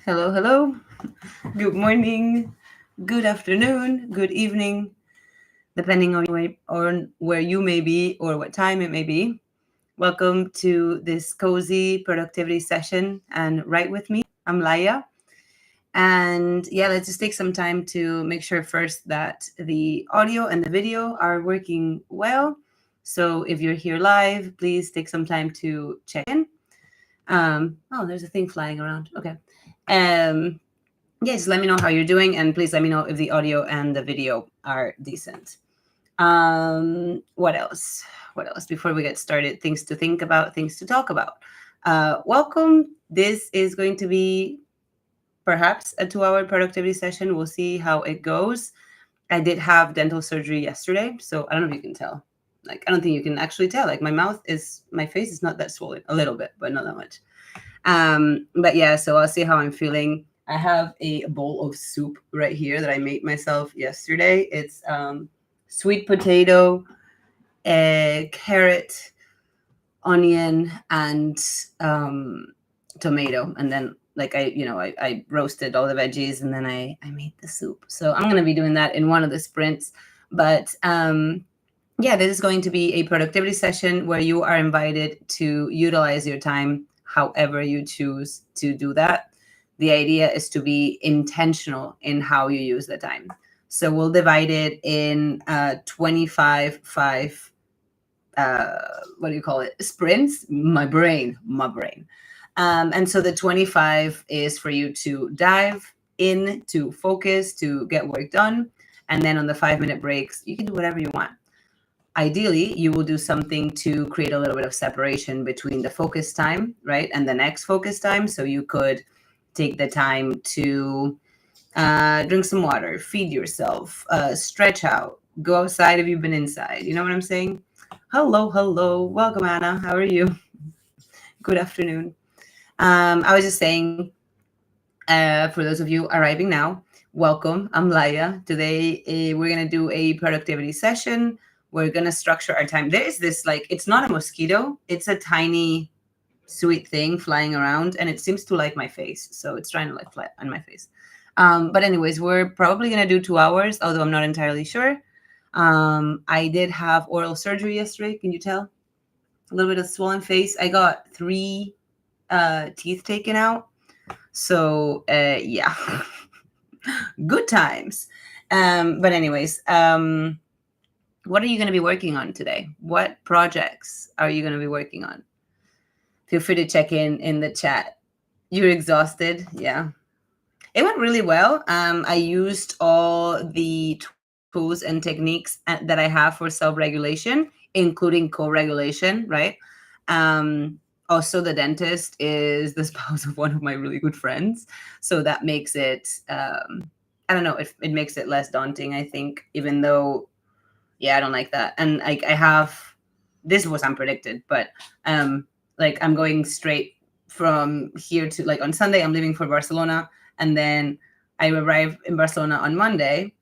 Hello, hello. Good morning, good afternoon, good evening, depending on where you may be or what time it may be. Welcome to this cozy productivity session and write with me. I'm Laya. And yeah, let's just take some time to make sure first that the audio and the video are working well. So if you're here live, please take some time to check in. Oh, there's a thing flying around. Okay. Um, Yes, let me know how you're doing, and please let me know if the audio and the video are decent. What else? What else? Before we get started, things to think about, things to talk about. Welcome. This is going to be perhaps a 2 hour productivity session. We'll see how it goes. I did have dental surgery yesterday, so I don't know if you can tell. Like, I don't think you can actually tell. Like, my face is not that swollen, a little bit, but not that much. But yeah, so I'll see how I'm feeling. I have a bowl of soup right here that I made myself yesterday. It's sweet potato, carrot, onion, and tomato. And then like I roasted all the veggies and then I made the soup. So I'm gonna be doing that in one of the sprints. But yeah, this is going to be a productivity session where you are invited to utilize your time however you choose to do that. The idea is to be intentional in how you use the time. So we'll divide it in 25 5 what do you call it, sprints. My brain. And so the 25 is for you to dive in, to focus, to get work done. And then on the 5 minute breaks, you can do whatever you want. Ideally, you will do something to create a little bit of separation between the focus time, right, and the next focus time. So you could take the time to drink some water, feed yourself, stretch out, go outside if you've been inside. You know what I'm saying? Hello, hello. Welcome, Anna. How are you? Good afternoon. I was just saying, for those of you arriving now, welcome. I'm Laya. Today, we're going to do a productivity session. We're going to structure our time. There is this, like, it's not a mosquito, it's a tiny, sweet thing flying around, and it seems to like my face. So it's trying to like fly on my face. But, anyways, we're probably going to do 2 hours, although I'm not entirely sure. I did have oral surgery yesterday. Can you tell? A little bit of swollen face. I got 3 teeth taken out. So, yeah, good times. But anyways, what are you going to be working on today? What projects are you going to be working on? Feel free to check in the chat. You're exhausted? Yeah. It went really well. I used all the tools and techniques that I have for self-regulation, including co-regulation, right? Also, the dentist is the spouse of one of my really good friends. So that makes it, I don't know, it makes it less daunting, I think, even though, yeah, I don't like that. And like I have, this was unpredicted, but like I'm going straight from here to, like, on Sunday, I'm leaving for Barcelona. And then I arrive in Barcelona on Monday,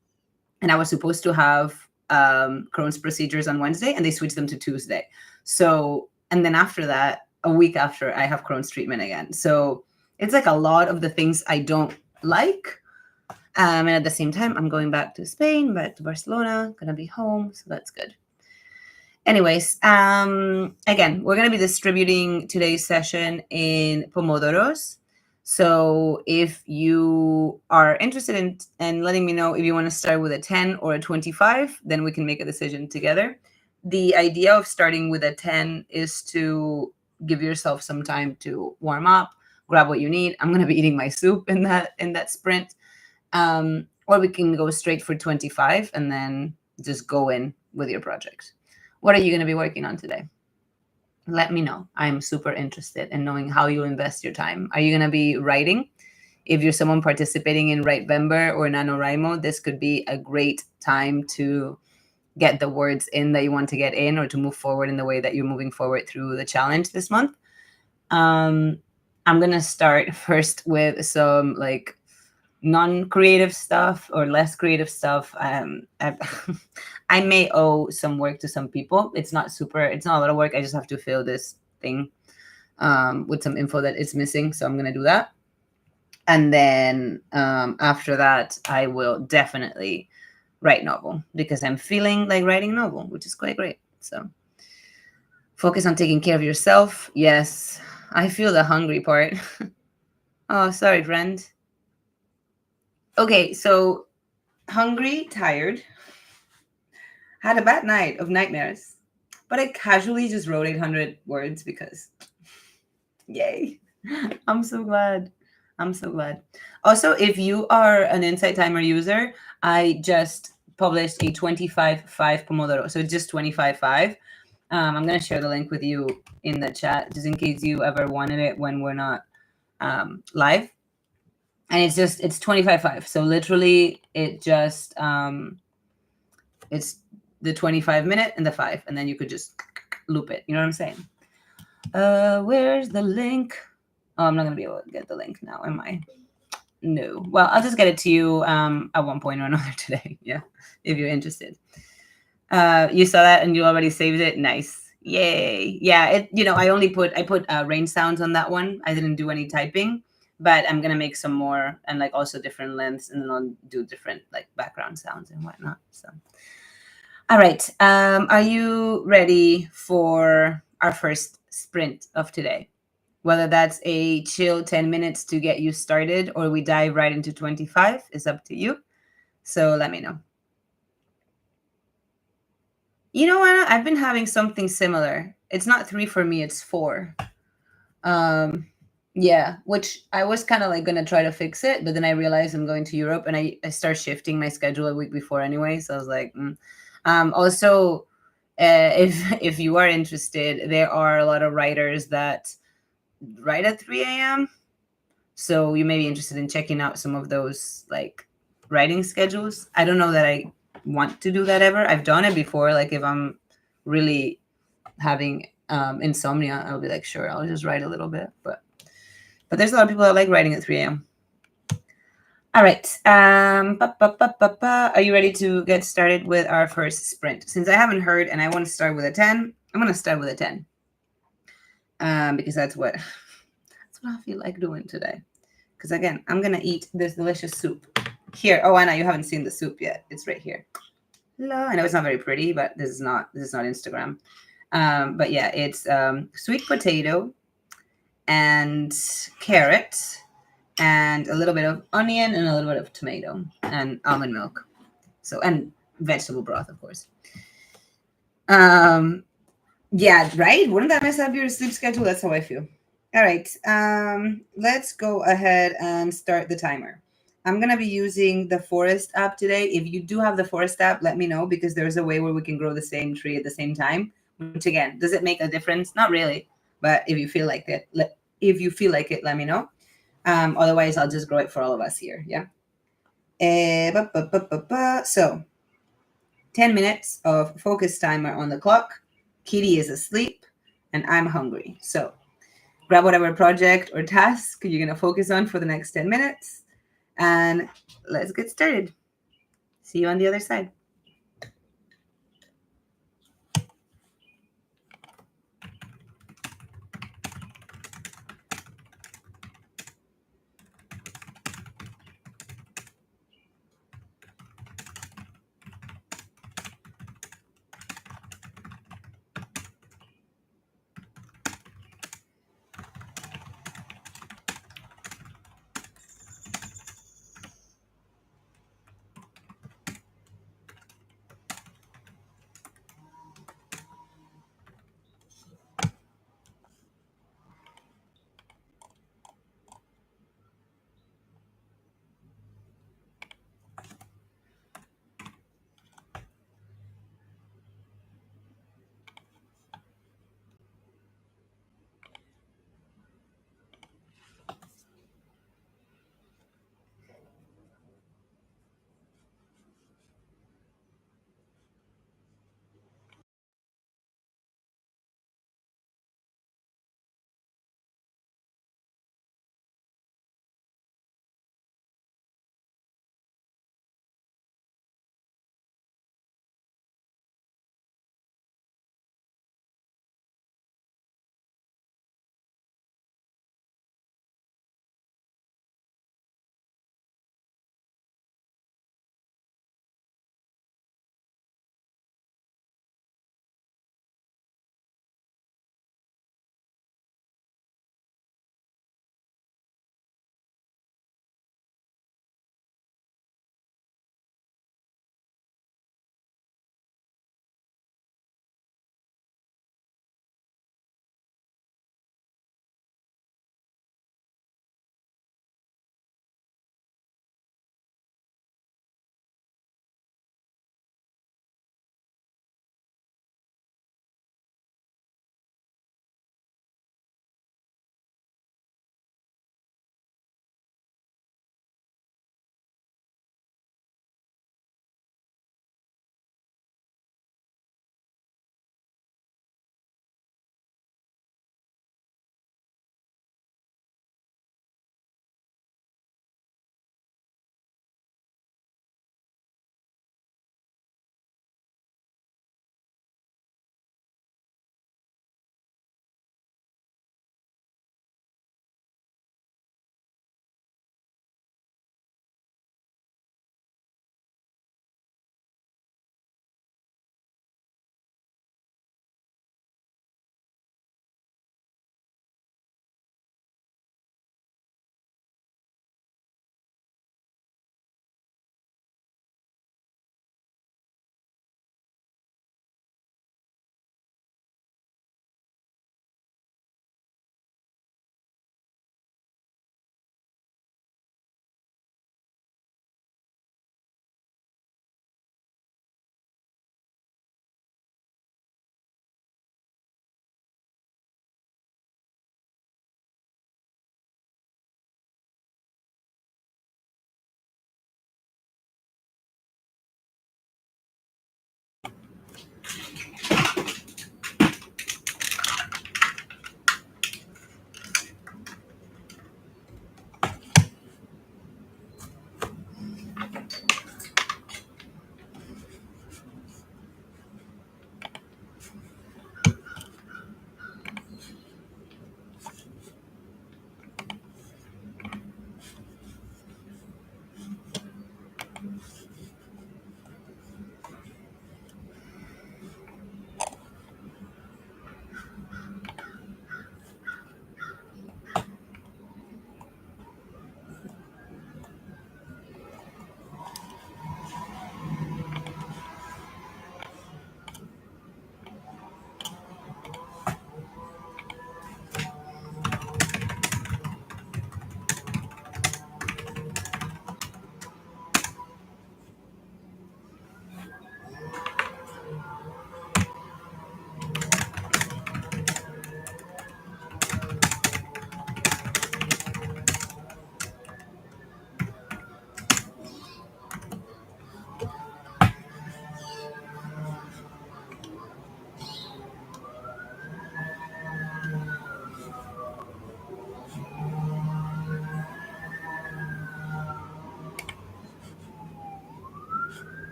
and I was supposed to have Crohn's procedures on Wednesday, and they switched them to Tuesday. So, and then after that, a week after, I have Crohn's treatment again. So it's like a lot of the things I don't like. And at the same time, I'm going back to Spain, back to Barcelona, gonna be home, so that's good. Anyways, again, we're gonna be distributing today's session in Pomodoros. So if you are interested in letting me know if you want to start with a 10 or a 25, then we can make a decision together. The idea of starting with a 10 is to give yourself some time to warm up, grab what you need. I'm gonna be eating my soup in that sprint. Or we can go straight for 25 and then just go in with your project. What are you going to be working on today? Let me know. I'm super interested in knowing how you invest your time. Are you going to be writing? If you're someone participating in Writevember or NaNoWriMo, this could be a great time to get the words in that you want to get in, or to move forward in the way that you're moving forward through the challenge this month. I'm going to start first with some like non-creative stuff or less creative stuff. I may owe some work to some people. It's not a lot of work. I just have to fill this thing with some info that is missing. So I'm going to do that. And then after that, I will definitely write novel because I'm feeling like writing novel, which is quite great. So focus on taking care of yourself. Yes, I feel the hungry part. Oh, sorry, friend. Okay, so hungry, tired, had a bad night of nightmares, but I casually just wrote 800 words because, yay. I'm so glad. I'm so glad. Also, if you are an Insight Timer user, I just published a 25/5 Pomodoro. So just 25/5. I'm going to share the link with you in the chat just in case you ever wanted it when we're not live. And it's 25/5. So literally it just, it's the 25-minute and the 5. And then you could just loop it. You know what I'm saying? Where's the link? Oh, I'm not going to be able to get the link now, am I? No. Well, I'll just get it to you at one point or another today. Yeah, if you're interested. You saw that and you already saved it. Nice. Yay. Yeah, I put rain sounds on that one. I didn't do any typing, but I'm going to make some more and like also different lengths, and then I'll do different like background sounds and whatnot. So, all right. Are you ready for our first sprint of today? Whether that's a chill 10 minutes to get you started or we dive right into 25 is up to you. So let me know. You know what? I've been having something similar. It's not 3 for me, it's 4. Yeah, which I was kind of like going to try to fix it, but then I realized I'm going to Europe and I start shifting my schedule a week before anyway. So I was like, also, if you are interested, there are a lot of writers that write at 3 a.m. So you may be interested in checking out some of those like writing schedules. I don't know that I want to do that ever. I've done it before. Like if I'm really having insomnia, I'll be like, sure, I'll just write a little bit. But there's a lot of people that like writing at 3 a.m. All right. Are you ready to get started with our first sprint? Since I haven't heard and I want to start with a 10, I'm going to start with a 10. Because that's what I feel like doing today. Because again, I'm going to eat this delicious soup. Here. Oh, Anna, you haven't seen the soup yet. It's right here. Hello. I know it's not very pretty, but this is not Instagram. But yeah, it's sweet potato and carrot and a little bit of onion and a little bit of tomato and almond milk. So, and vegetable broth, of course. Yeah, right? Wouldn't that mess up your sleep schedule? That's how I feel. All right. Let's go ahead and start the timer. I'm going to be using the Forest app today. If you do have the Forest app, let me know because there's a way where we can grow the same tree at the same time. Which again, does it make a difference? Not really. But if you feel like it, let me know. Otherwise, I'll just grow it for all of us here. Yeah. So 10 minutes of focus timer on the clock. Kitty is asleep and I'm hungry. So grab whatever project or task you're going to focus on for the next 10 minutes and let's get started. See you on the other side.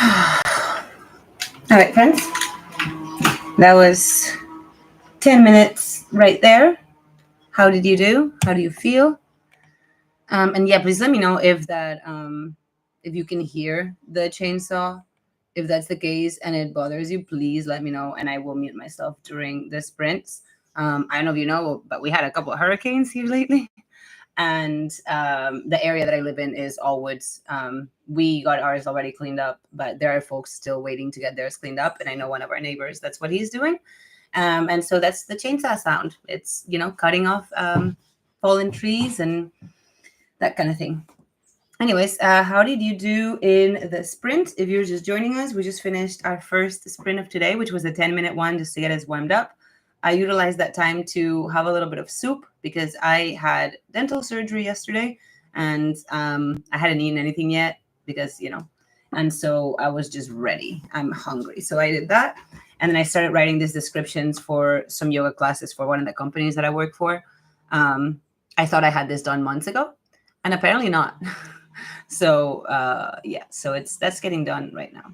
All right, friends. That was 10 minutes right there. How did you do? How do you feel? And yeah, please let me know if that if you can hear the chainsaw. If that's the case and it bothers you, please let me know, and I will mute myself during the sprints. I don't know if you know, but we had a couple of hurricanes here lately, and the area that I live in is all woods. We got ours already cleaned up, but there are folks still waiting to get theirs cleaned up. And I know one of our neighbors, that's what he's doing. And so that's the chainsaw sound. It's, cutting off fallen trees and that kind of thing. Anyways, how did you do in the sprint? If you're just joining us, we just finished our first sprint of today, which was a 10-minute one just to get us warmed up. I utilized that time to have a little bit of soup because I had dental surgery yesterday and I hadn't eaten anything yet because, and so I was just ready. I'm hungry. So I did that. And then I started writing these descriptions for some yoga classes for one of the companies that I work for. I thought I had this done months ago and apparently not. So so that's getting done right now.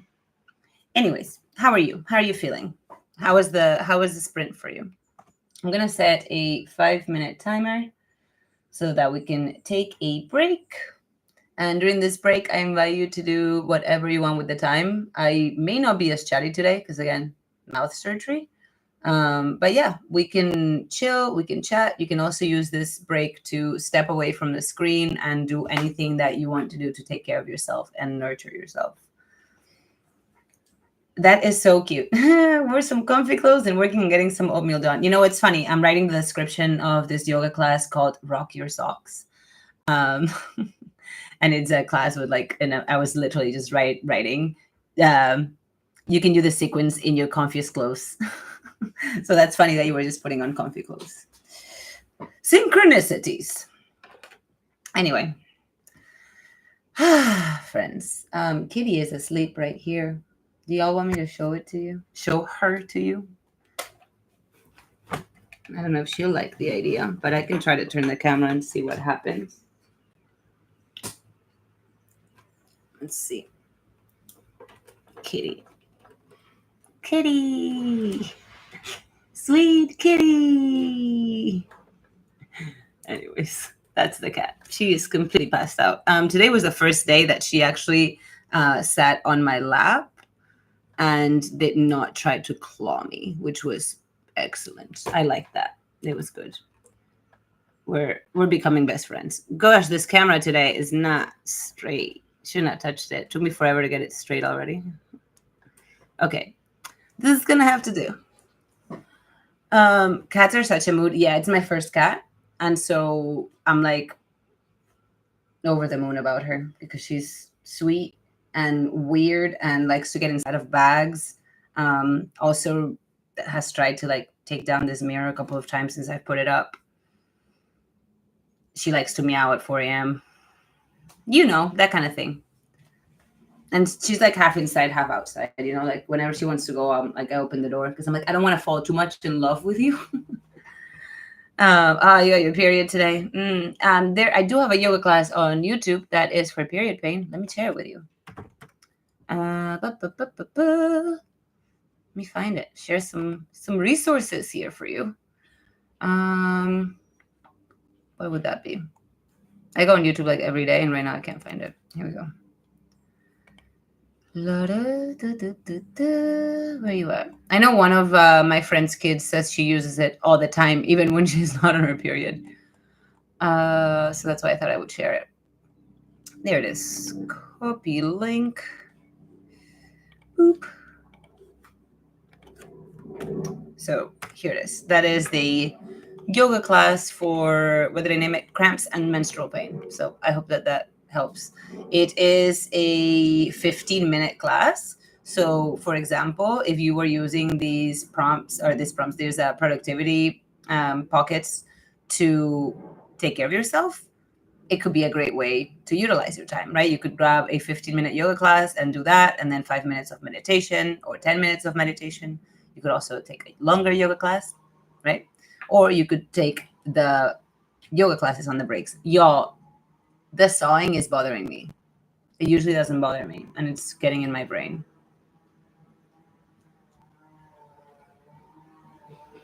Anyways, how are you? How are you feeling? How was the sprint for you? I'm gonna set a 5-minute timer so that we can take a break. And during this break, I invite you to do whatever you want with the time. I may not be as chatty today because again, mouth surgery. But yeah, we can chill, we can chat. You can also use this break to step away from the screen and do anything that you want to do to take care of yourself and nurture yourself. That is so cute. Wear some comfy clothes and working on getting some oatmeal done. It's funny. I'm writing the description of this yoga class called Rock Your Socks. And it's a class with I was literally just writing. You can do the sequence in your comfiest clothes. So that's funny that you were just putting on comfy clothes. Synchronicities. Anyway. Friends. Kitty is asleep right here. Do y'all want me to show it to you? Show her to you? I don't know if she'll like the idea, but I can try to turn the camera and see what happens. Let's see. Kitty. Kitty. Sweet kitty. Anyways, that's the cat. She is completely passed out. Today was the first day that she actually sat on my lap and did not try to claw me, which was excellent. I like that. It was good. We're becoming best friends. Gosh, this camera today is not straight. Shouldn't have touched it. Took me forever to get it straight already. Okay. This is gonna have to do. Cats are such a mood. Yeah, it's my first cat. And so I'm like over the moon about her because she's sweet and weird and likes to get inside of bags. Also has tried to take down this mirror a couple of times since I put it up. She likes to meow at 4 a.m. That kind of thing. And she's half inside, half outside, whenever she wants to go out, I open the door because I'm I don't want to fall too much in love with you. You got your period today. I do have a yoga class on YouTube that is for period pain. Let me share it with you. Let me find it. Share some resources here for you. What would that be? I go on YouTube every day, and right now I can't find it. Here we go. Where you at? I know one of my friend's kids says she uses it all the time, even when she's not on her period. So that's why I thought I would share it. There it is. Copy link. Boop. So here it is. That is the yoga class for, what did I name it? Cramps and menstrual pain. So I hope that helps. It is a 15-minute class. So for example, if you were using these prompts, there's productivity pockets to take care of yourself, it could be a great way to utilize your time, right? You could grab a 15-minute yoga class and do that, and then 5 minutes of meditation or 10 minutes of meditation. You could also take a longer yoga class, right? Or you could take the yoga classes on the breaks. Y'all, the sawing is bothering me. It usually doesn't bother me, and it's getting in my brain.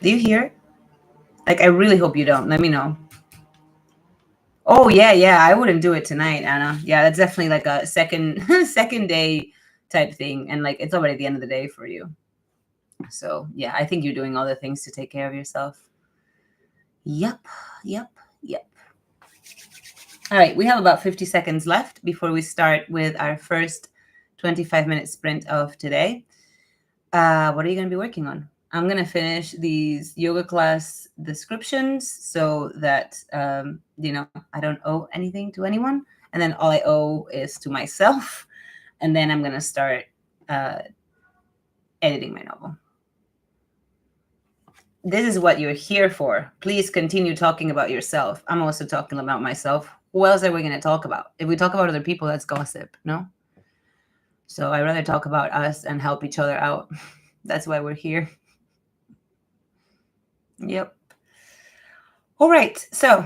Do you hear it? Like, I really hope you don't. Let me know. Oh, yeah. I wouldn't do it tonight, Anna. Yeah, that's definitely like a second day type thing. And like, it's already the end of the day for you. So yeah, I think you're doing all the things to take care of yourself. Yep. All right, we have about 50 seconds left before we start with our first 25-minute sprint of today. What are you going to be working on? I'm going to finish these yoga class descriptions so that, I don't owe anything to anyone. And then all I owe is to myself. And then I'm going to start editing my novel. This is what you're here for. Please continue talking about yourself. I'm also talking about myself. Who else are we going to talk about? If we talk about other people, that's gossip, no? So I'd rather talk about us and help each other out. That's why we're here. Yep. All right. So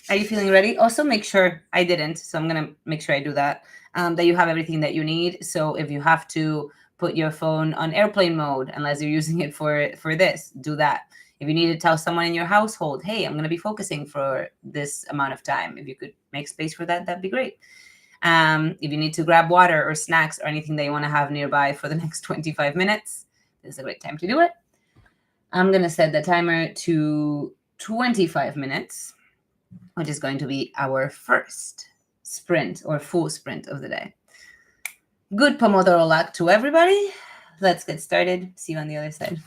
are you feeling ready? Also, make sure I didn't. So I'm going to make sure I do that, that you have everything that you need. So if you have to put your phone on airplane mode, unless you're using it for this, do that. If you need to tell someone in your household, hey, I'm going to be focusing for this amount of time, if you could make space for that, that'd be great. If you need to grab water or snacks or anything that you want to have nearby for the next 25 minutes, this is a great time to do it. I'm going to set the timer to 25 minutes, which is going to be our first sprint or full sprint of the day. Good Pomodoro luck to everybody. Let's get started. See you on the other side.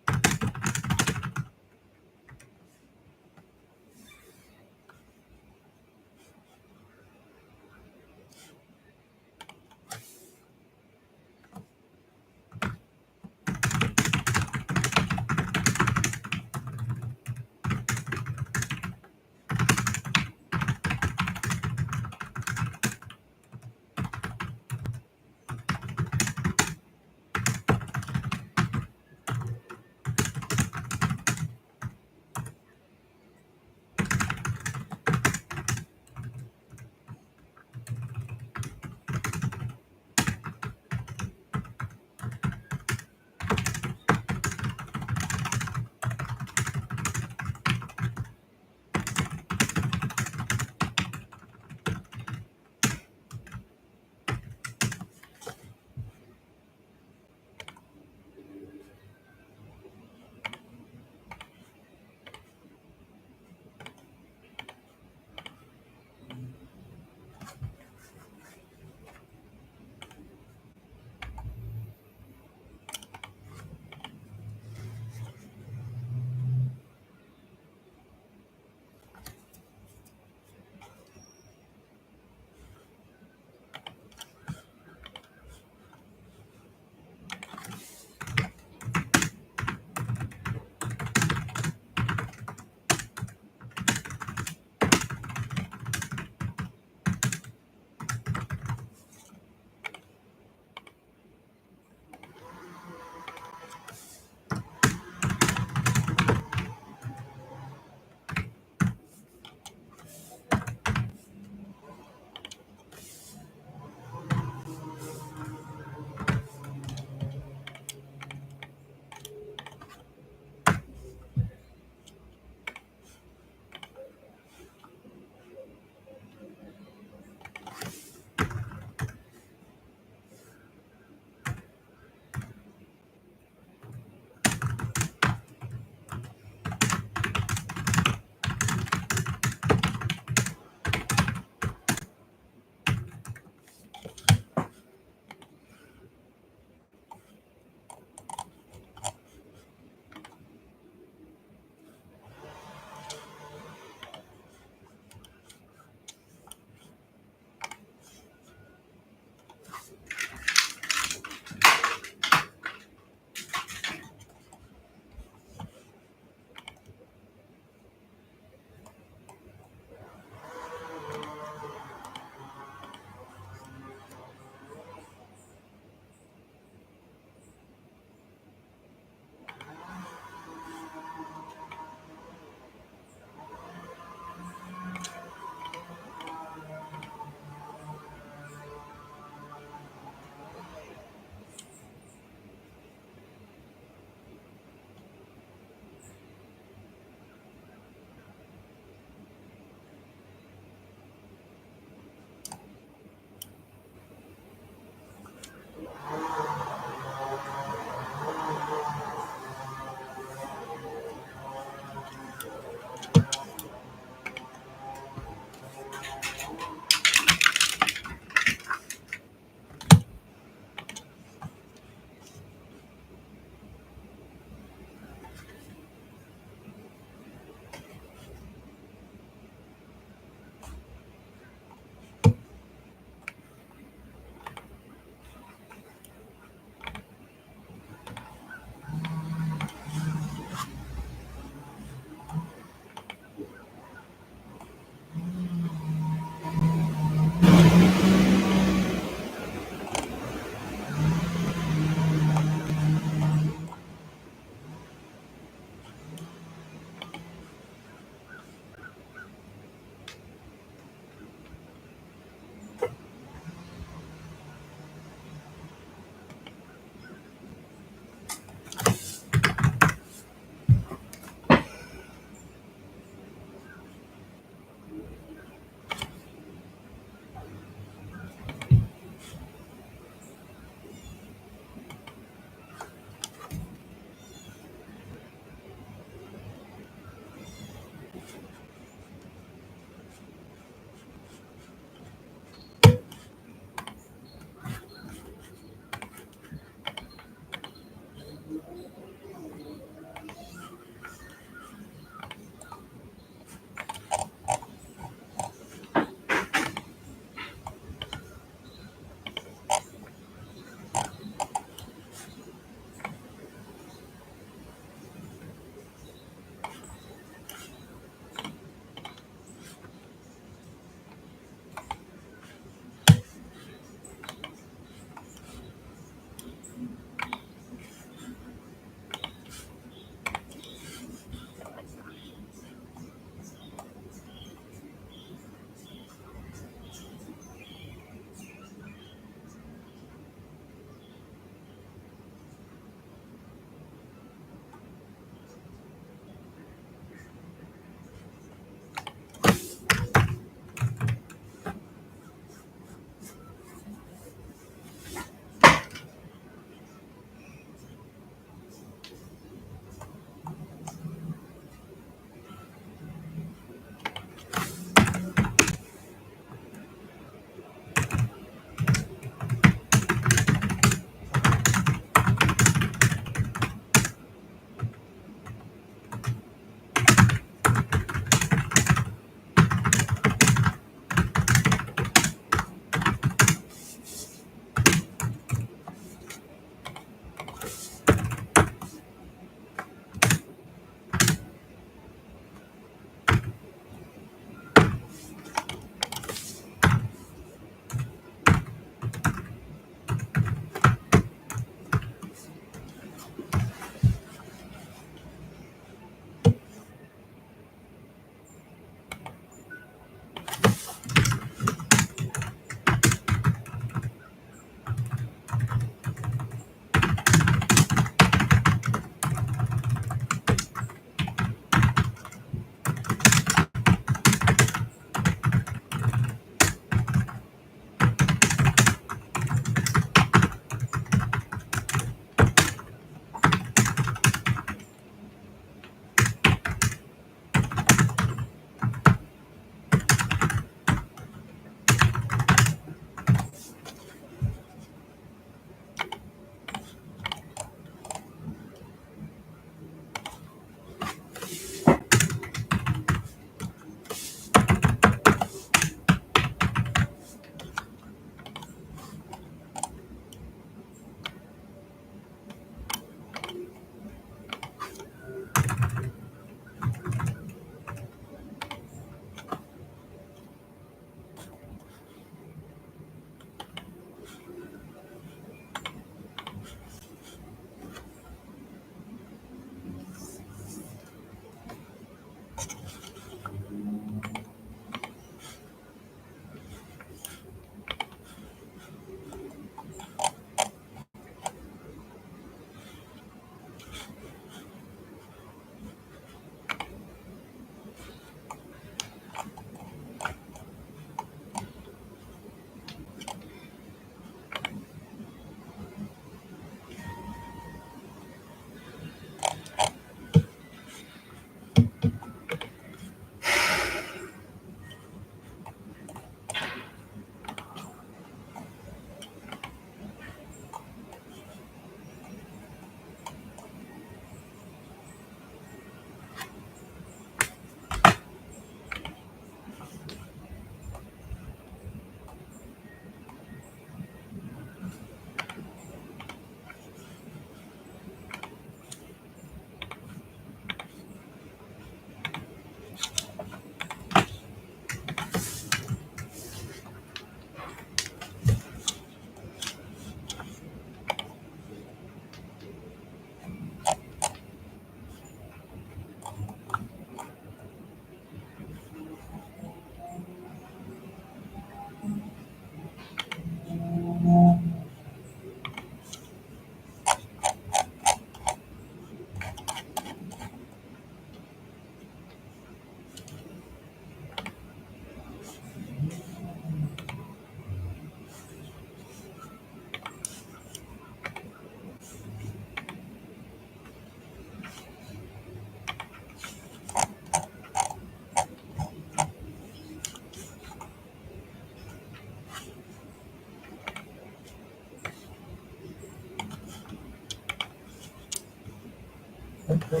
All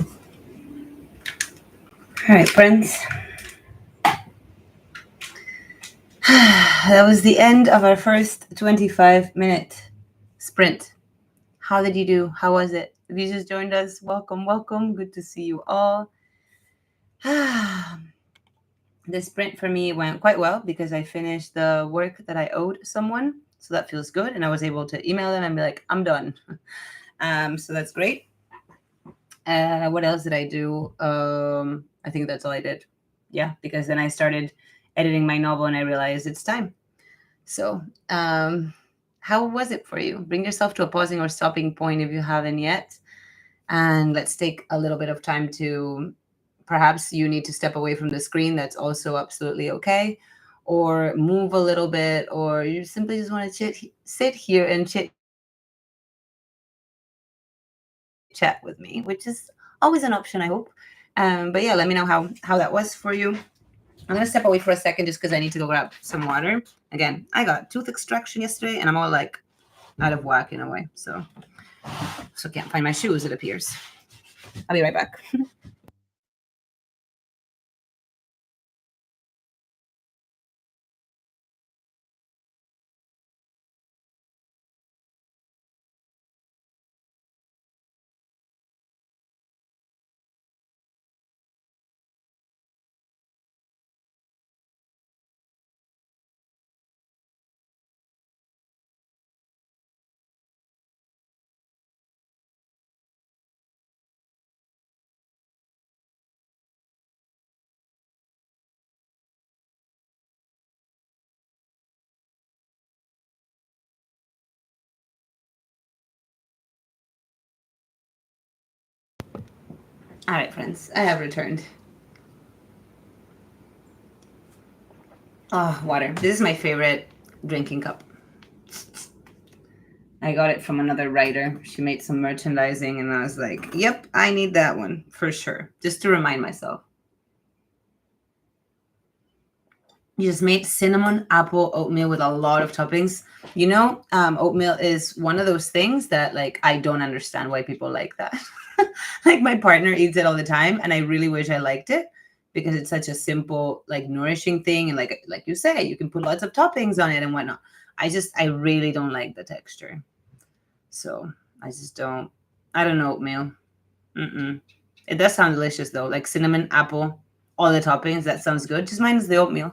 right, friends. That was the end of our first 25-minute sprint. How did you do? How was it? If you just joined us, welcome, welcome. Good to see you all. The sprint for me went quite well because I finished the work that I owed someone. So that feels good. And I was able to email them and be like, I'm done. So that's great. What else did I do? I think that's all I did. Yeah, because then I started editing my novel and I realized it's time. So how was it for you? Bring yourself to a pausing or stopping point if you haven't yet. And let's take a little bit of time to, perhaps you need to step away from the screen. That's also absolutely okay. Or move a little bit, or you simply just want to sit here and chat with me, which is always an option, I hope. But yeah, let me know how that was for you. I'm gonna step away for a second just because I need to go grab some water. Again, I got tooth extraction yesterday and I'm all like out of whack in a way. So can't find my shoes, it appears. I'll be right back. All right, friends, I have returned. Oh, water. This is my favorite drinking cup. I got it from another writer. She made some merchandising and I was like, yep, I need that one for sure. Just to remind myself. You just made cinnamon apple oatmeal with a lot of toppings. You know, oatmeal is one of those things that like I don't understand why people like that. Like my partner eats it all the time and I really wish I liked it because it's such a simple, like nourishing thing. And like you say, you can put lots of toppings on it and whatnot. I really don't like the texture. So I just don't, I don't know oatmeal. It does sound delicious though, like cinnamon, apple, all the toppings. That sounds good. Just minus the oatmeal.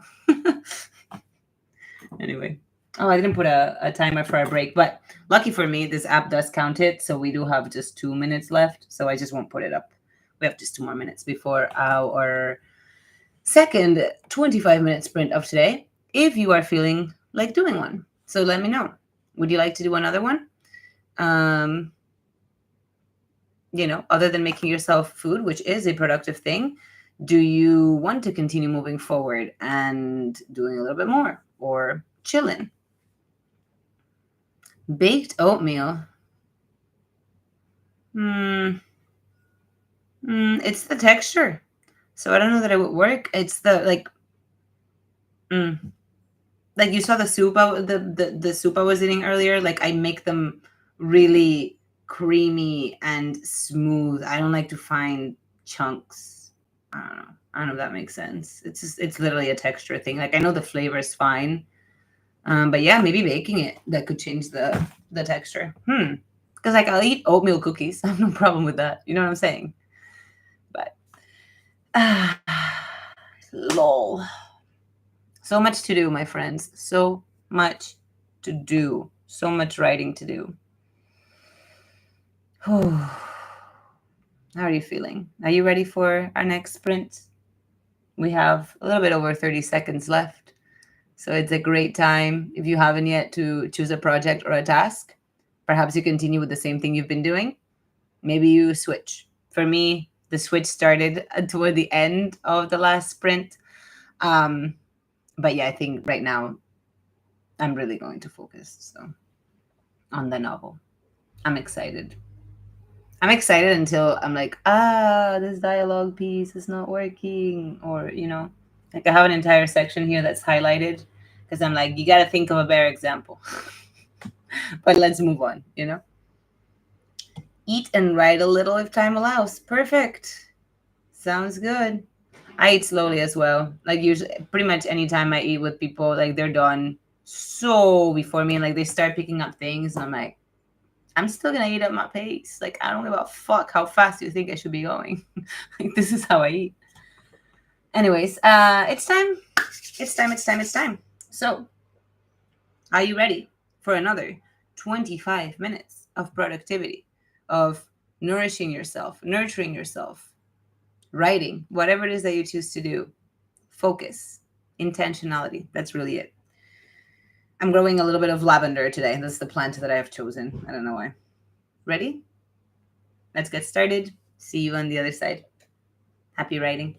Anyway. Oh, I didn't put a timer for our break, but lucky for me, this app does count it. So we do have just 2 minutes left. So I just won't put it up. We have just 2 more minutes before our second 25-minute sprint of today, if you are feeling like doing one. So let me know. Would you like to do another one? You know, other than making yourself food, which is a productive thing, do you want to continue moving forward and doing a little bit more or chilling? Baked oatmeal. It's the texture. So I don't know that it would work. It's the like you saw the soup the soup I was eating earlier. Like I make them really creamy and smooth. I don't like to find chunks. I don't know if that makes sense. It's literally a texture thing. Like I know the flavor is fine. But yeah, maybe baking it that could change the texture. Because like I'll eat oatmeal cookies. I have no problem with that. You know what I'm saying? But lol. So much to do, my friends. So much to do. So much writing to do. How are you feeling? Are you ready for our next sprint? We have a little bit over 30 seconds left. So it's a great time, if you haven't yet, to choose a project or a task. Perhaps you continue with the same thing you've been doing. Maybe you switch. For me, the switch started toward the end of the last sprint. But yeah, I think right now I'm really going to focus on the novel. I'm excited. I'm excited until I'm like, this dialogue piece is not working. Or, you know, like I have an entire section here that's highlighted because I'm like, you got to think of a better example. But let's move on, you know? Eat and write a little if time allows. Perfect. Sounds good. I eat slowly as well. Like usually, pretty much anytime I eat with people, like they're done so before me, and like they start picking up things, and I'm like, I'm still gonna eat at my pace. Like I don't give a fuck how fast you think I should be going. Like this is how I eat. Anyways, it's time. It's time. It's time. It's time. So, are you ready for another 25 minutes of productivity, of nourishing yourself, nurturing yourself, writing, whatever it is that you choose to do? Focus, intentionality. That's really it. I'm growing a little bit of lavender today. This is the plant that I have chosen. I don't know why. Ready? Let's get started. See you on the other side. Happy writing.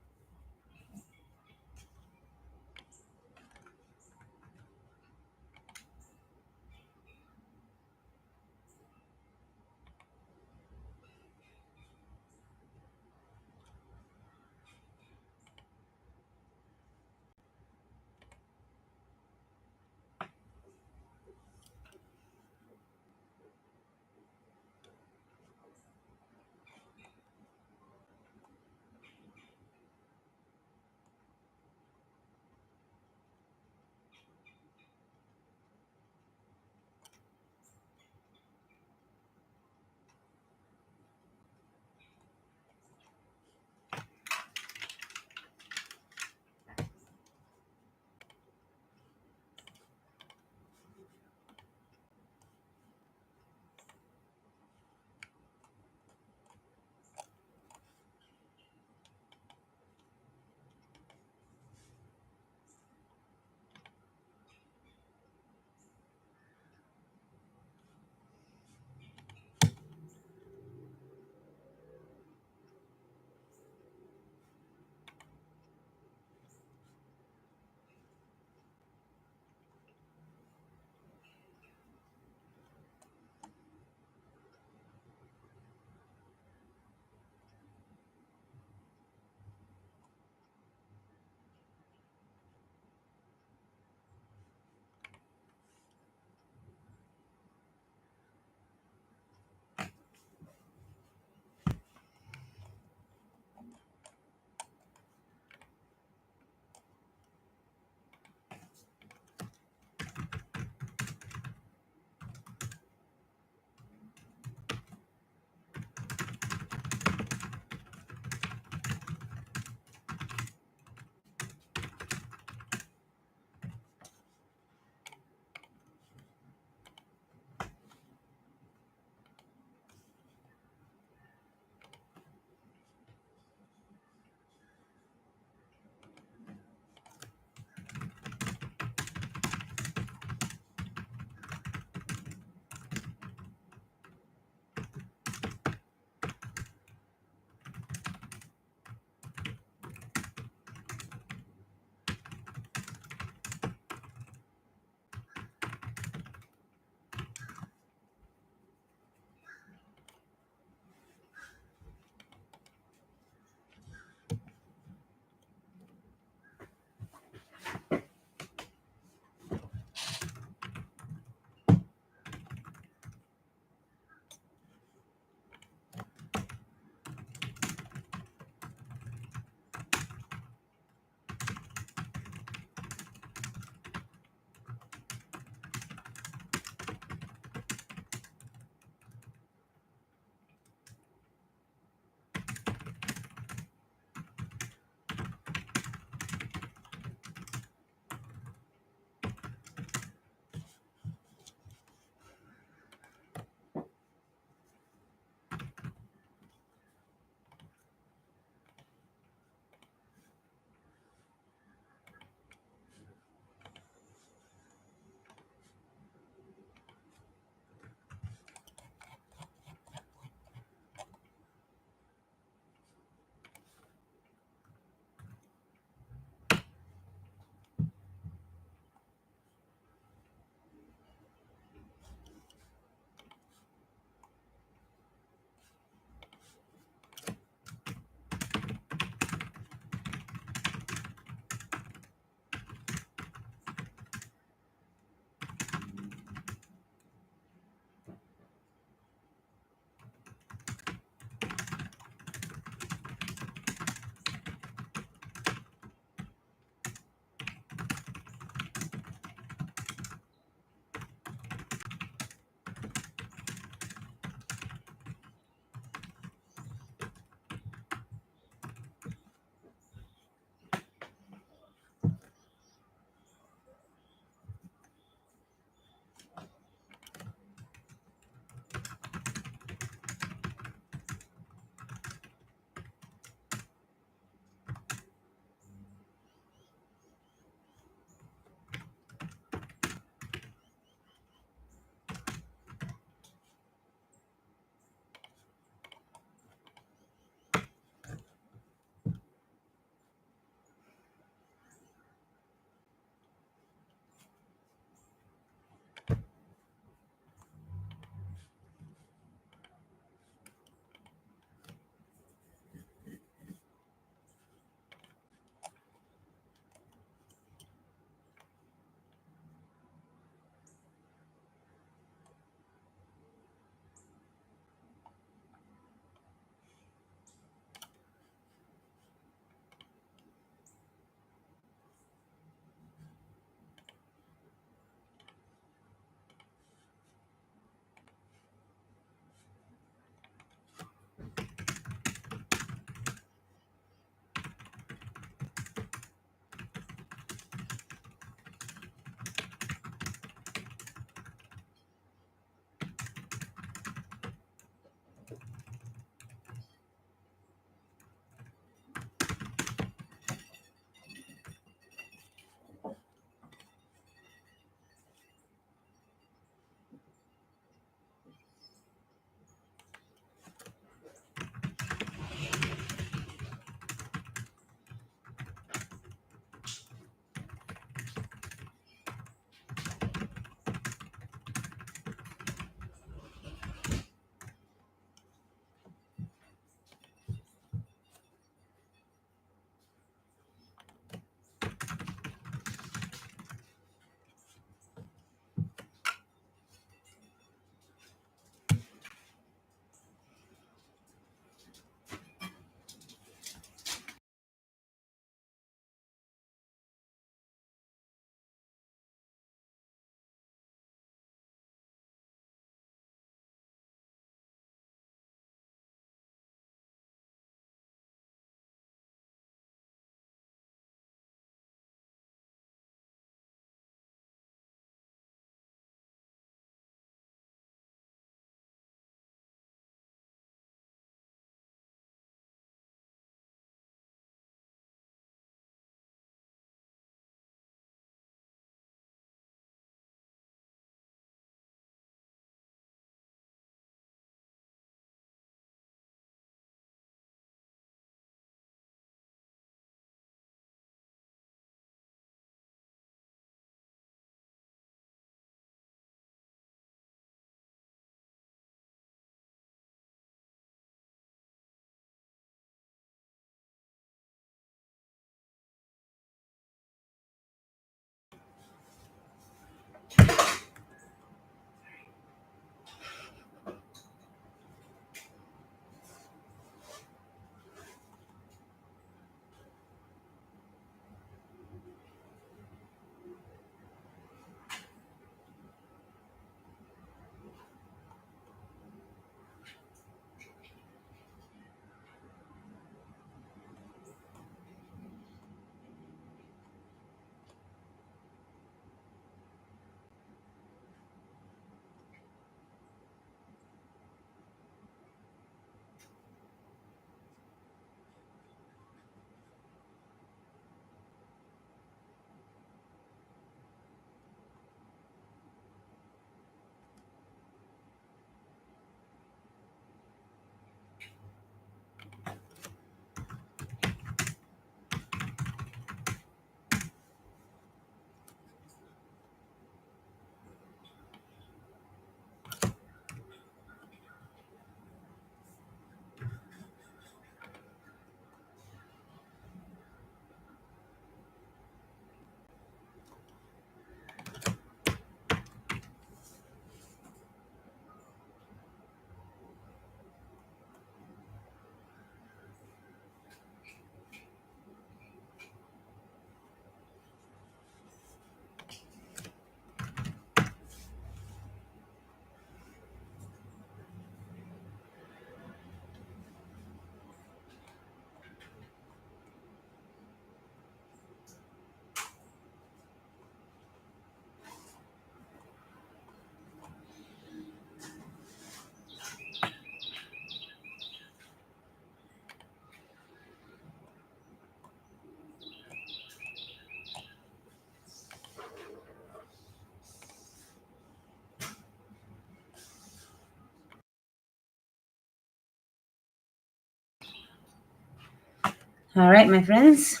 All right, my friends,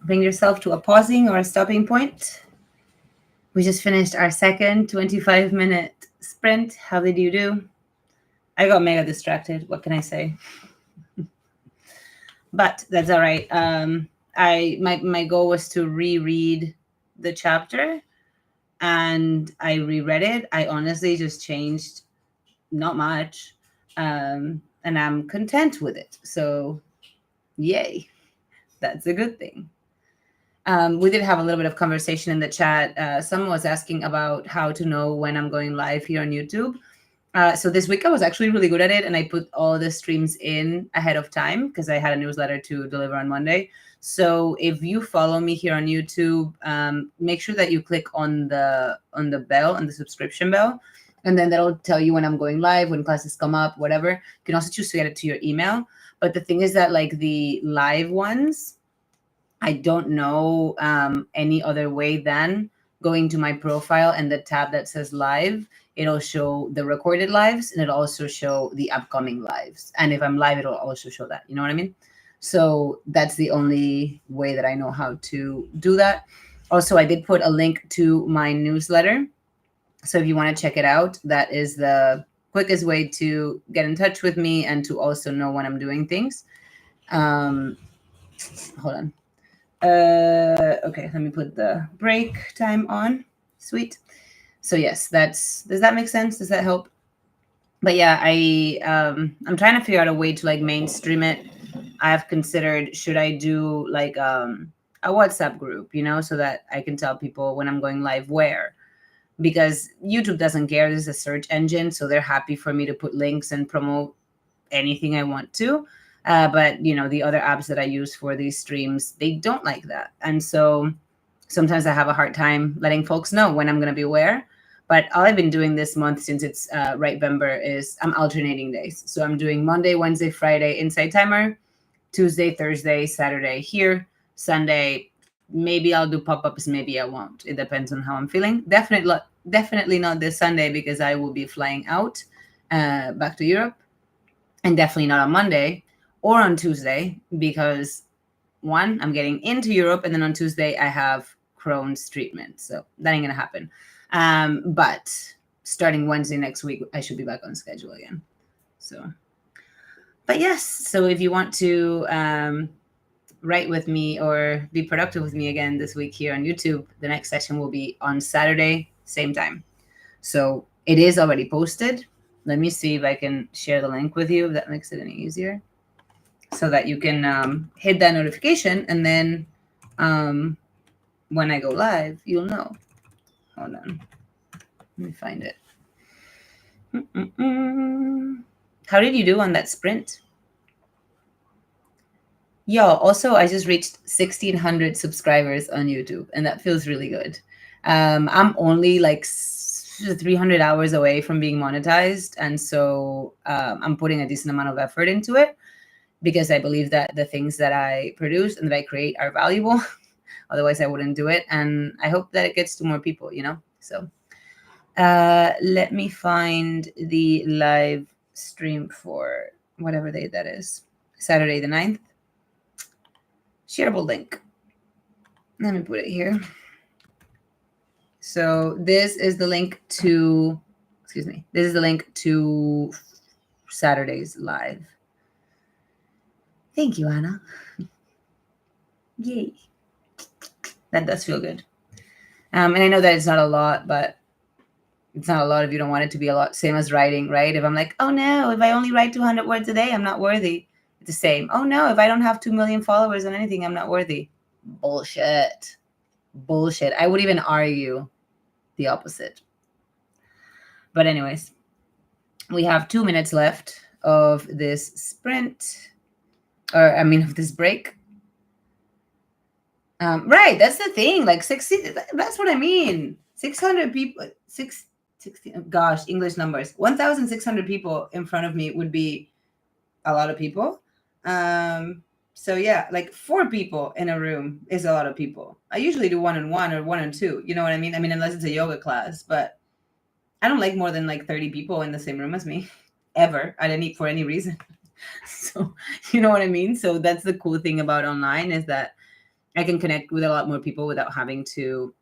bring yourself to a pausing or a stopping point. We just finished our second 25-minute sprint. How did you do? I got mega distracted. What can I say? But that's all right. My goal was to reread the chapter, and I reread it. I honestly just changed not much, and I'm content with it. So, yay, that's a good thing. We did have a little bit of conversation in the chat. Someone was asking about how to know when I'm going live here on YouTube. So this week I was actually really good at it, and I put all the streams in ahead of time because I had a newsletter to deliver on Monday. So if you follow me here on YouTube, make sure that you click on the bell, on the subscription bell, and then that'll tell you when I'm going live, when classes come up, whatever. You can also choose to get it to your email. But the thing is that like the live ones, I don't know any other way than going to my profile and the tab that says live. It'll show the recorded lives, and it'll also show the upcoming lives. And if I'm live, it'll also show that. You know what I mean? So that's the only way that I know how to do that. Also, I did put a link to my newsletter. So if you want to check it out, that is the quickest way to get in touch with me and to also know when I'm doing things. Hold on. Okay, let me put the break time on. Sweet. So yes, does that make sense? Does that help? But yeah, I'm trying to figure out a way to like mainstream it. I've considered, should I do like a WhatsApp group, so that I can tell people when I'm going live where, because YouTube doesn't care. There's a search engine, so they're happy for me to put links and promote anything I want to. But the other apps that I use for these streams, they don't like that. And so sometimes I have a hard time letting folks know when I'm going to be where. But all I've been doing this month, since it's Writevember, is I'm alternating days. So I'm doing Monday, Wednesday, Friday Insight Timer, Tuesday, Thursday, Saturday here, Sunday. Maybe I'll do pop-ups, maybe I won't. It depends on how I'm feeling. Definitely not this Sunday because I will be flying out back to Europe. And definitely not on Monday or on Tuesday because, one, I'm getting into Europe, and then on Tuesday I have Crohn's treatment. So that ain't going to happen. But starting Wednesday next week, I should be back on schedule again. So, but yes, so if you want to write with me or be productive with me again this week here on YouTube, the next session will be on Saturday, same time. So it is already posted. Let me see if I can share the link with you, if that makes it any easier, so that you can hit that notification, and then when I go live, you'll know. Hold on. Let me find it. How did you do on that sprint? Yo, also, I just reached 1,600 subscribers on YouTube, and that feels really good. I'm only like 300 hours away from being monetized, and so I'm putting a decent amount of effort into it because I believe that the things that I produce and that I create are valuable. Otherwise, I wouldn't do it, and I hope that it gets to more people, So let me find the live stream for whatever day that is. Saturday the 9th. Shareable link. Let me put it here. So this is the link to, this is the link to Saturday's live. Thank you, Anna. Yay. That does feel good. And I know that it's not a lot, but it's not a lot if you don't want it to be a lot. Same as writing, right? If I'm like, oh no, if I only write 200 words a day, I'm not worthy. It's the same. Oh no, if I don't have 2 million followers on anything, I'm not worthy. Bullshit. I would even argue the opposite. But anyways, we have 2 minutes left of this sprint, of this break. Right, that's the thing. Like 60, that's what I mean. 600 people, 60, gosh, English numbers. 1,600 people in front of me would be a lot of people. So yeah, like 4 people in a room is a lot of people. I usually do 1-on-1 or 1-on-2. You know what I mean? I mean, unless it's a yoga class, but I don't like more than like 30 people in the same room as me ever for any reason. So, you know what I mean? So that's the cool thing about online, is that I can connect with a lot more people without having to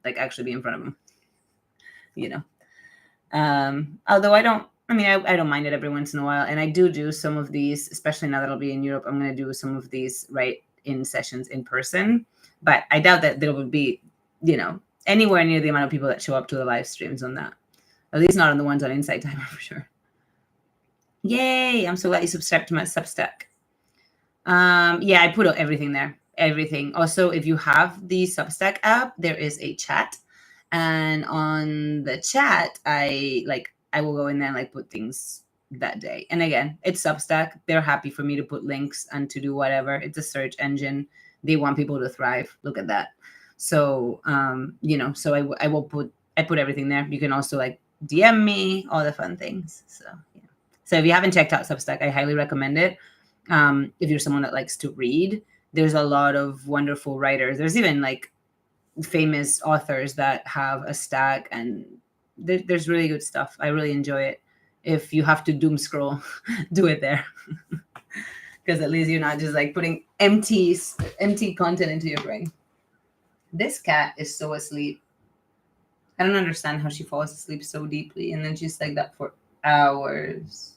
like actually be in front of them, you know. Although I don't mind it every once in a while. And I do some of these, especially now that I'll be in Europe, I'm going to do some of these write-in sessions in person. But I doubt that there will be, anywhere near the amount of people that show up to the live streams on that. At least not on the ones on Insight Timer for sure. Yay! I'm so glad you subscribed to my Substack. Yeah, I put everything there. Everything. Also, if you have the Substack app, there is a chat. And on the chat, I will go in there and like put things that day. And again, it's Substack. They're happy for me to put links and to do whatever. It's a search engine. They want people to thrive. Look at that. So, so I put everything there. You can also like DM me, all the fun things. So, yeah. So if you haven't checked out Substack, I highly recommend it. If you're someone that likes to read, there's a lot of wonderful writers. There's even like famous authors that have a stack, and there's really good stuff. I really enjoy it. If you have to doom scroll, do it there. Because at least you're not just like putting empty content into your brain. This cat is so asleep. I don't understand how she falls asleep so deeply, and then she's like that for hours.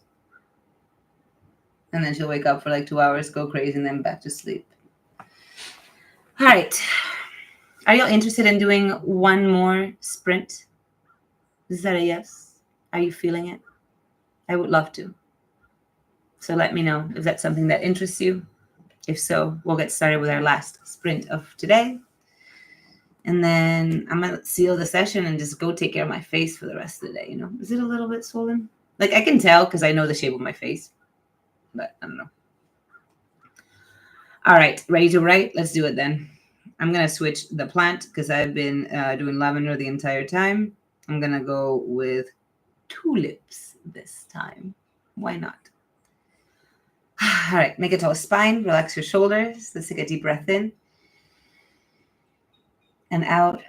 And then she'll wake up for like 2 hours, go crazy, and then back to sleep. All right. Are you interested in doing one more sprint? Is that a yes? Are you feeling it? I would love to. So let me know if that's something that interests you. If so, we'll get started with our last sprint of today. And then I'm going to seal the session and just go take care of my face for the rest of the day. Is it a little bit swollen? Like I can tell because I know the shape of my face. But I don't know. All right, ready to write? Let's do it then. I'm going to switch the plant because I've been doing lavender the entire time. I'm going to go with tulips this time. Why not? All right, make a tall spine. Relax your shoulders. Let's take a deep breath in and out.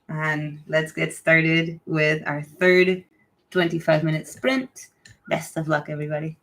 And let's get started with our third 25-minute sprint. Best of luck, everybody.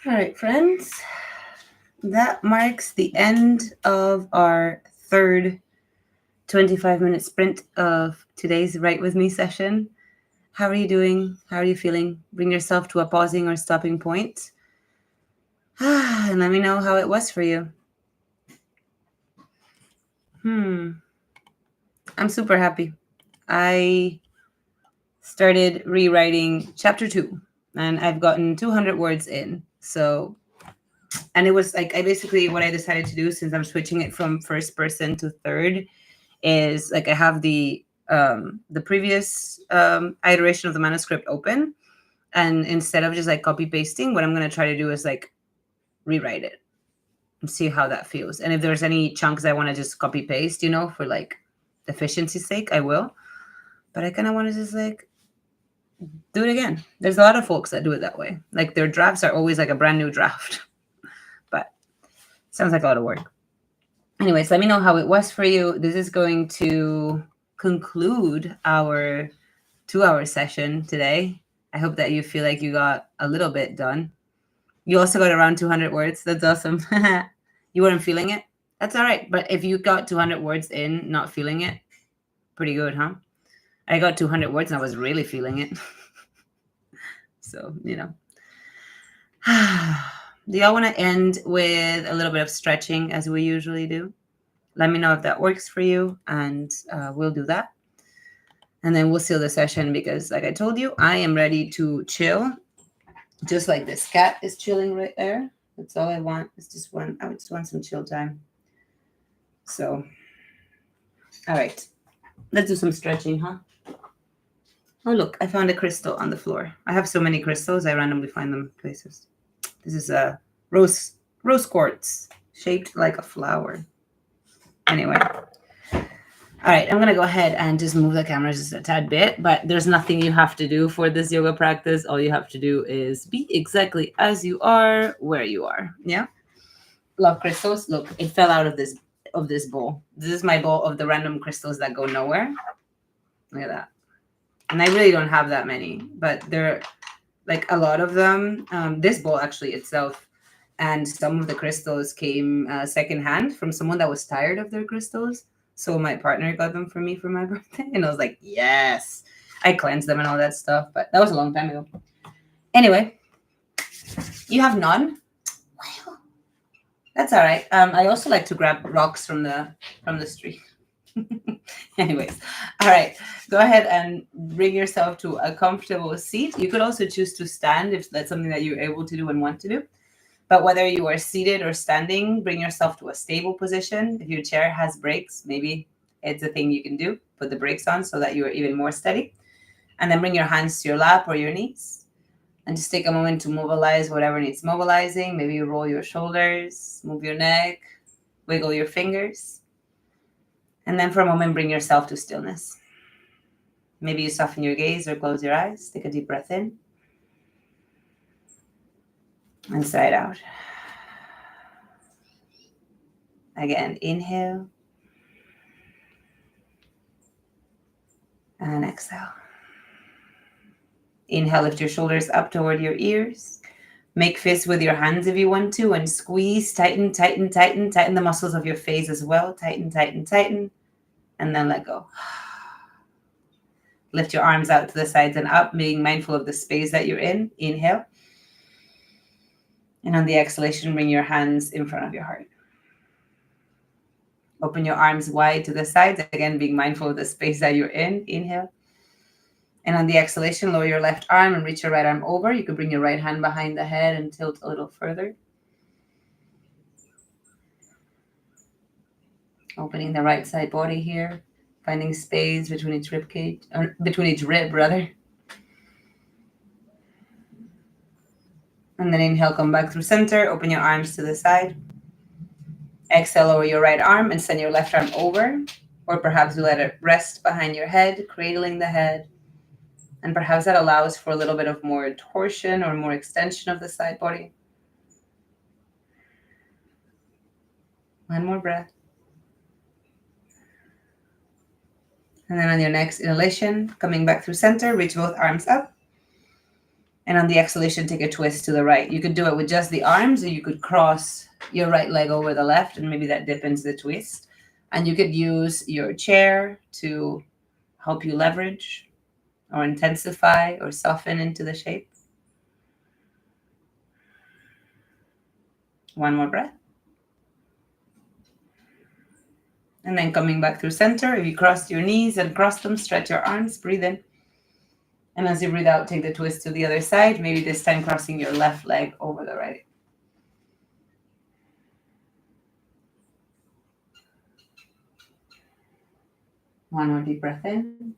All right, friends. That marks the end of our third 25-minute sprint of today's Write With Me session. How are you doing? How are you feeling? Bring yourself to a pausing or stopping point. And let me know how it was for you. I'm super happy. I started rewriting chapter 2 and I've gotten 200 words in. So, and it was like, what I decided to do, since I'm switching it from first person to third, is like I have the previous iteration of the manuscript open, and instead of just like copy pasting, what I'm going to try to do is like rewrite it and see how that feels. And if there's any chunks I want to just copy paste, for like efficiency's sake, I will. But I kind of want to just like do it again. There's a lot of folks that do it that way. Like their drafts are always like a brand new draft. But sounds like a lot of work. Anyways, let me know how it was for you. This is going to conclude our 2-hour session today. I hope that you feel like you got a little bit done. You also got around 200 words. That's awesome. You weren't feeling it? That's all right. But if you got 200 words in, not feeling it, pretty good, huh? I got 200 words and I was really feeling it. So, Do y'all want to end with a little bit of stretching as we usually do? Let me know if that works for you, and we'll do that. And then we'll seal the session because, like I told you, I am ready to chill. Just like this cat is chilling right there. That's all I want. I just want some chill time. So, all right. Let's do some stretching, huh? Oh, look, I found a crystal on the floor. I have so many crystals, I randomly find them places. This is a rose quartz shaped like a flower. Anyway. All right, I'm going to go ahead and just move the camera just a tad bit, but there's nothing you have to do for this yoga practice. All you have to do is be exactly as you are, where you are. Yeah? Love crystals. Look, it fell out of this bowl. This is my bowl of the random crystals that go nowhere. Look at that. And I really don't have that many, but they're like a lot of them. This bowl actually itself, and some of the crystals came secondhand from someone that was tired of their crystals. So my partner got them for me for my birthday, and I was like, yes. I cleansed them and all that stuff, but that was a long time ago. Anyway, you have none? Well, that's all right. I also like to grab rocks from the street. Anyways, all right, go ahead and bring yourself to a comfortable seat. You could also choose to stand if that's something that you're able to do and want to do. But whether you are seated or standing, bring yourself to a stable position. If your chair has brakes, maybe it's a thing you can do. Put the brakes on so that you are even more steady. And then bring your hands to your lap or your knees. And just take a moment to mobilize whatever needs mobilizing. Maybe you roll your shoulders, move your neck, wiggle your fingers. And then for a moment, bring yourself to stillness. Maybe you soften your gaze or close your eyes. Take a deep breath in. And sigh it out. Again, inhale. And exhale. Inhale, lift your shoulders up toward your ears. Make fists with your hands if you want to, and squeeze, tighten, tighten, tighten, tighten the muscles of your face as well. Tighten, tighten, tighten, and then let go. Lift your arms out to the sides and up, being mindful of the space that you're in. Inhale. And on the exhalation, bring your hands in front of your heart. Open your arms wide to the sides, again, being mindful of the space that you're in. Inhale. And on the exhalation, lower your left arm and reach your right arm over. You could bring your right hand behind the head and tilt a little further. Opening the right side body here, finding space between each rib cage, or between each rib, rather. And then inhale, come back through center. Open your arms to the side. Exhale, lower your right arm and send your left arm over. Or perhaps you let it rest behind your head, cradling the head. And perhaps that allows for a little bit of more torsion or more extension of the side body. One more breath. And then on your next inhalation, coming back through center, reach both arms up. And on the exhalation, take a twist to the right. You could do it with just the arms, or you could cross your right leg over the left, and maybe that deepens the twist. And you could use your chair to help you leverage or intensify or soften into the shape. One more breath. And then coming back through center, if you crossed your knees and cross them, stretch your arms, breathe in. And as you breathe out, take the twist to the other side, maybe this time crossing your left leg over the right. One more deep breath in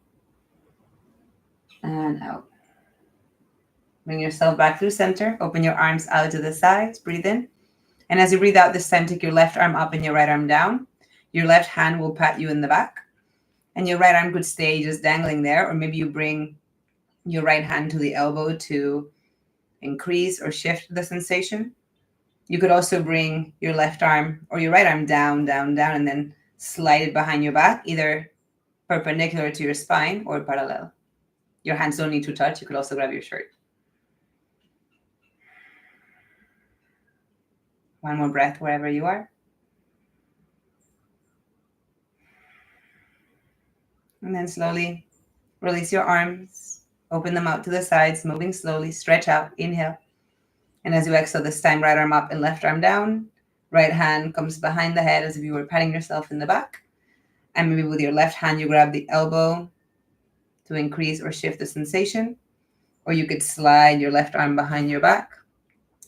and out. Bring yourself back through center. Open your arms out to the sides. Breathe in. And as you breathe out this time, take your left arm up and your right arm down. Your left hand will pat you in the back. And your right arm could stay just dangling there. Or maybe you bring your right hand to the elbow to increase or shift the sensation. You could also bring your left arm or your right arm down, down, down, and then slide it behind your back, either perpendicular to your spine or parallel. Your hands don't need to touch. You could also grab your shirt. One more breath wherever you are. And then slowly release your arms. Open them out to the sides, moving slowly. Stretch out. Inhale. And as you exhale this time, right arm up and left arm down. Right hand comes behind the head as if you were patting yourself in the back. And maybe with your left hand, you grab the elbow to increase or shift the sensation. Or you could slide your left arm behind your back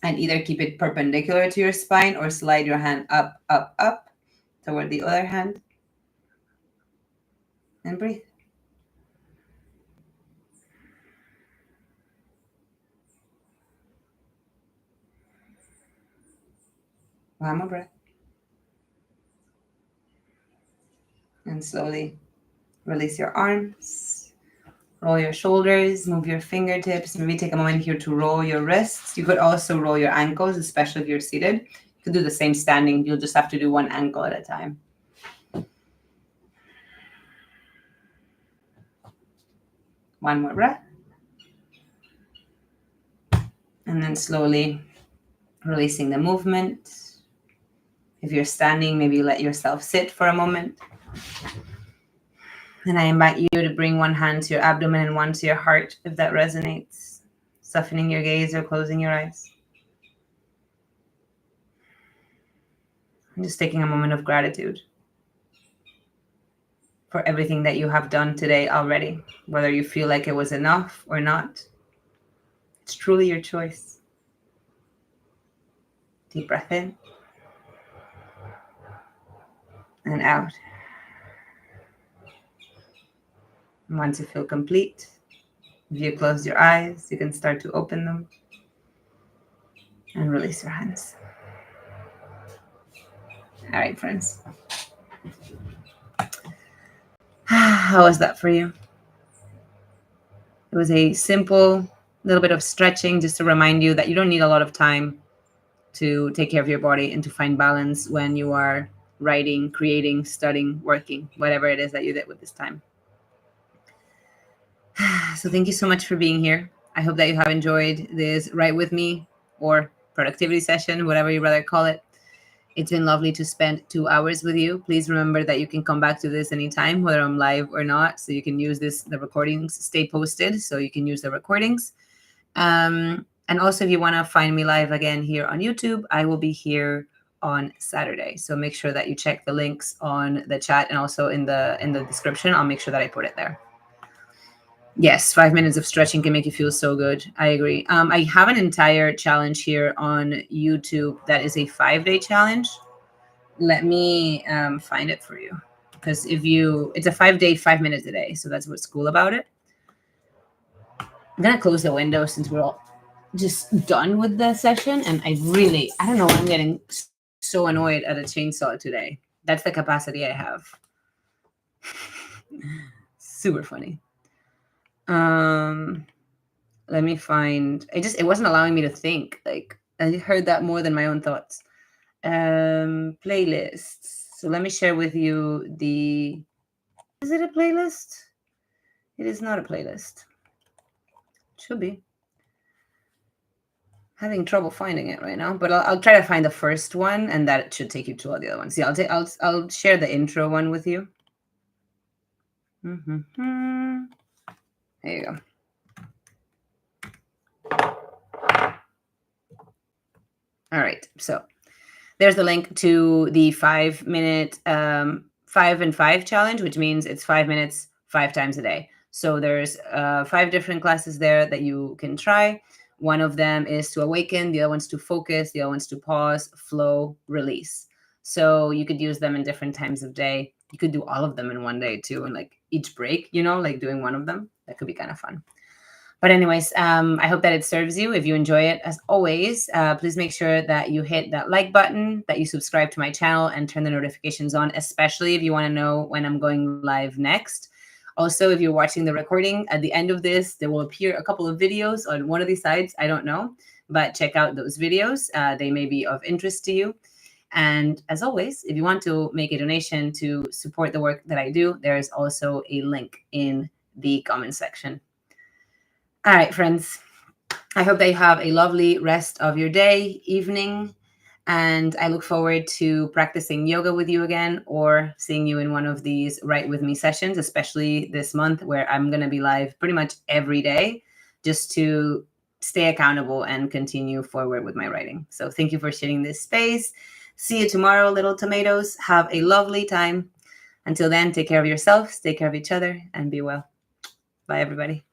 and either keep it perpendicular to your spine or slide your hand up, up, up toward the other hand. And breathe. One more breath. And slowly release your arms. Roll your shoulders, move your fingertips. Maybe take a moment here to roll your wrists. You could also roll your ankles, especially if you're seated. You could do the same standing. You'll just have to do one ankle at a time. One more breath. And then slowly releasing the movement. If you're standing, maybe let yourself sit for a moment. And I invite you to bring one hand to your abdomen and one to your heart, if that resonates. Softening your gaze or closing your eyes. And just taking a moment of gratitude for everything that you have done today already, whether you feel like it was enough or not. It's truly your choice. Deep breath in and out. And once you feel complete, if you close your eyes, you can start to open them and release your hands. All right, friends. How was that for you? It was a simple little bit of stretching just to remind you that you don't need a lot of time to take care of your body and to find balance when you are writing, creating, studying, working, whatever it is that you did with this time. So thank you so much for being here. I hope that you have enjoyed this Write With Me or productivity session, whatever you rather call it. It's been lovely to spend 2 hours with you. Please remember that you can come back to this anytime, whether I'm live or not. So you can use this, the recordings stay posted, so you can use the recordings. And also, if you want to find me live again here on YouTube, I will be here on Saturday. So make sure that you check the links on the chat and also in the description. I'll make sure that I put it there. Yes, 5 minutes of stretching can make you feel so good. I agree. I have an entire challenge here on YouTube that is a 5-day challenge. Let me find it for you. Because it's a 5-day, 5 minutes a day. So that's what's cool about it. I'm going to close the window since we're all just done with the session. And I don't know, I'm getting so annoyed at a chainsaw today. That's the capacity I have. Super funny. Let me find, it wasn't allowing me to think. Like, I heard that more than my own thoughts. Playlists. So let me share with you is it a playlist? It is not a playlist. It should be. having trouble finding it right now, but I'll try to find the first one, and that should take you to all the other ones. Yeah, I'll share the intro one with you. There you go. All right, so there's the link to the 5-minute 5 and 5 challenge, which means it's 5 minutes 5 times a day. So there's 5 different classes there that you can try. One of them is to awaken, the other one's to focus, the other one's to pause, flow, release. So you could use them in different times of day. You could do all of them in one day too, and like each break, you know, like doing one of them. That could be kind of fun. But anyways, I hope that it serves you. If you enjoy it, as always, please make sure that you hit that like button, that you subscribe to my channel and turn the notifications on, especially if you want to know when I'm going live next. Also, if you're watching the recording, at the end of this, there will appear a couple of videos on one of these sides. I don't know, but check out those videos. They may be of interest to you. And as always, if you want to make a donation to support the work that I do, there is also a link in the comment section. All right, friends, I hope that you have a lovely rest of your day, evening, and I look forward to practicing yoga with you again or seeing you in one of these Write With Me sessions, especially this month where I'm going to be live pretty much every day just to stay accountable and continue forward with my writing. So thank you for sharing this space. See you tomorrow, little tomatoes. Have a lovely time. Until then, take care of yourselves, take care of each other, and be well. Bye, everybody.